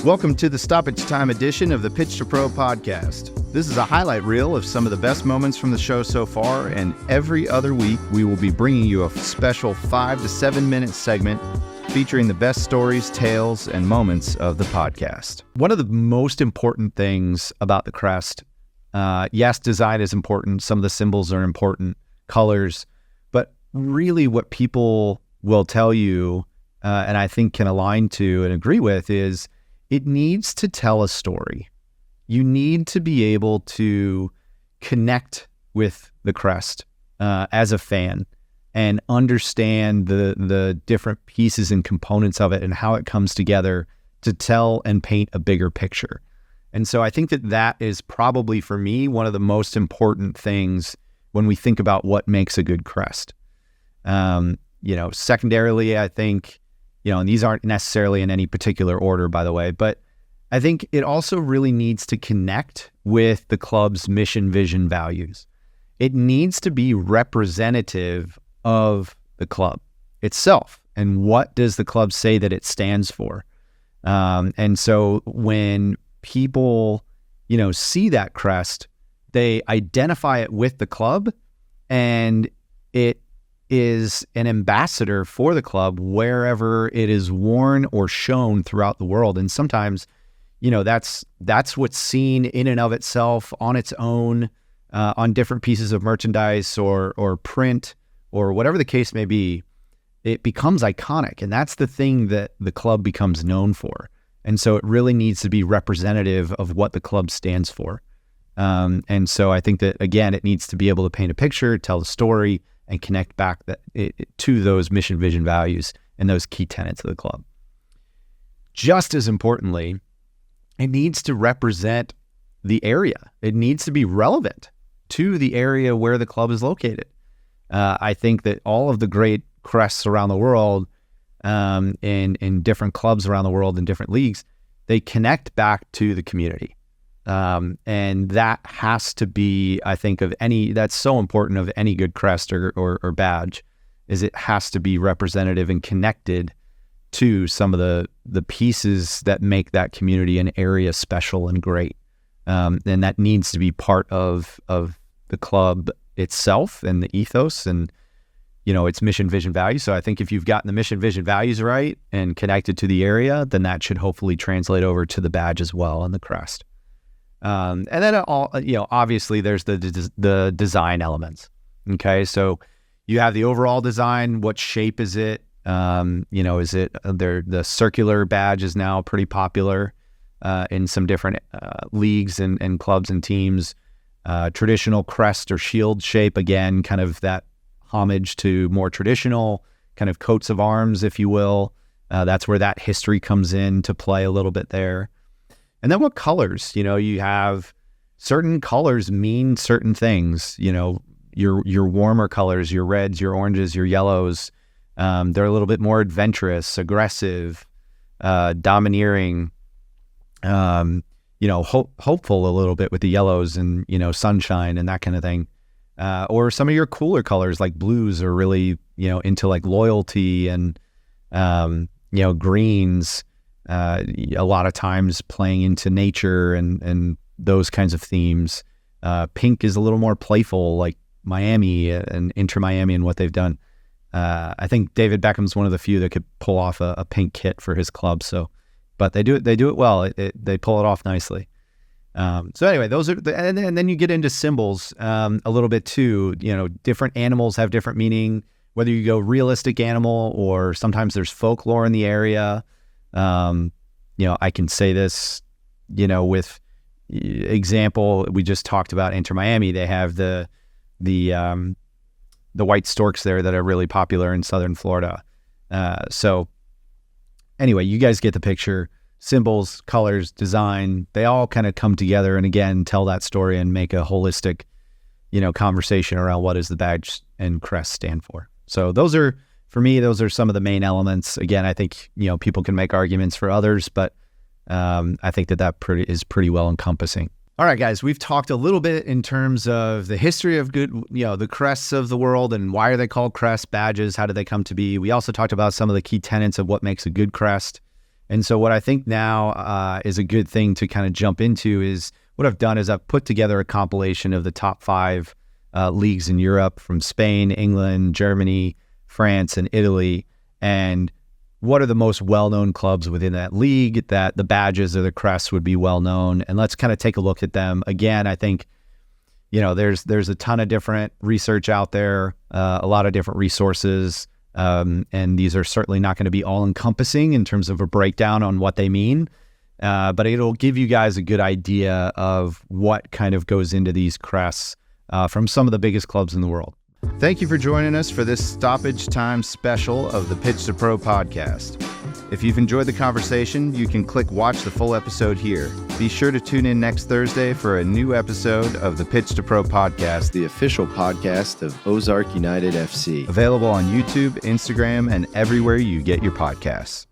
Welcome to the Stoppage Time edition of the Pitch to Pro podcast. This is a highlight reel of some of the best moments from the show so far, and every other week we will be bringing you a special 5 to 7 minute segment featuring the best stories, tales, and moments of the podcast. One of the most important things about the Crest, yes, design is important, some of the symbols are important, colors, but really what people will tell you, and I think can align to and agree with, is it needs to tell a story. You need to be able to connect with the Crest as a fan and understand the different pieces and components of it and how it comes together to tell and paint a bigger picture. And so I think that is probably, for me, one of the most important things when we think about what makes a good Crest. Secondarily, I think, and these aren't necessarily in any particular order, by the way, but I think it also really needs to connect with the club's mission, vision, values. It needs to be representative of the club itself. And what does the club say that it stands for? And so when people, see that crest, they identify it with the club, and it is an ambassador for the club wherever it is worn or shown throughout the world. And sometimes, that's what's seen in and of itself on its own, on different pieces of merchandise or print or whatever the case may be. It becomes iconic, and that's the thing that the club becomes known for. And so it really needs to be representative of what the club stands for. And so I think that, again, it needs to be able to paint a picture, tell the story, and connect back to those mission, vision, values, and those key tenets of the club. Just as importantly, it needs to represent the area. It needs to be relevant to the area where the club is located. I think that all of the great crests around the world, in different clubs around the world in different leagues, they connect back to the community. And that has to be, I think, that's so important of any good crest or badge, is it has to be representative and connected to some of the pieces that make that community and area special and great. And that needs to be part of the club itself and the ethos and, its mission, vision, values. So I think if you've gotten the mission, vision, values right and connected to the area, then that should hopefully translate over to the badge as well and the crest. And then obviously there's the design elements. Okay. So you have the overall design. What shape is it? Is it the circular badge is now pretty popular, in some different, leagues and clubs and teams. Traditional crest or shield shape, again, kind of that homage to more traditional kind of coats of arms, if you will. That's where that history comes in to play a little bit there. And then what colors? You have certain colors mean certain things. Your warmer colors, your reds, your oranges, your yellows, they're a little bit more adventurous, aggressive, domineering, hopeful a little bit with the yellows and, sunshine and that kind of thing. Or some of your cooler colors like blues are really, into like loyalty and, greens, a lot of times playing into nature and those kinds of themes. Pink is a little more playful, like Miami and Inter Miami and what they've done. I think David Beckham's one of the few that could pull off a pink kit for his club. So, but they do it well. They pull it off nicely. So anyway, those are and then you get into symbols a little bit too. Different animals have different meaning. Whether you go realistic animal or sometimes there's folklore in the area. I can say this, with example, we just talked about Inter Miami. They have the white storks there that are really popular in Southern Florida. So anyway, you guys get the picture. Symbols, colors, design, they all kind of come together and again, tell that story and make a holistic, conversation around what does the badge and crest stand for. So for me, those are some of the main elements. Again, I think, people can make arguments for others, but I think that is pretty well encompassing. All right, guys, we've talked a little bit in terms of the history of the crests of the world and why are they called crest badges? How did they come to be? We also talked about some of the key tenets of what makes a good crest. And so what I think now is a good thing to kind of jump into is what I've done is I've put together a compilation of the top 5 leagues in Europe from Spain, England, Germany, France, and Italy. And what are the most well-known clubs within that league that the badges or the crests would be well-known? And let's kind of take a look at them. Again, I think, there's a ton of different research out there, a lot of different resources. And these are certainly not going to be all-encompassing in terms of a breakdown on what they mean. But it'll give you guys a good idea of what kind of goes into these crests from some of the biggest clubs in the world. Thank you for joining us for this Stoppage Time special of the Pitch to Pro podcast. If you've enjoyed the conversation, you can click watch the full episode here. Be sure to tune in next Thursday for a new episode of the Pitch to Pro podcast, the official podcast of Ozark United FC. Available on YouTube, Instagram, and everywhere you get your podcasts.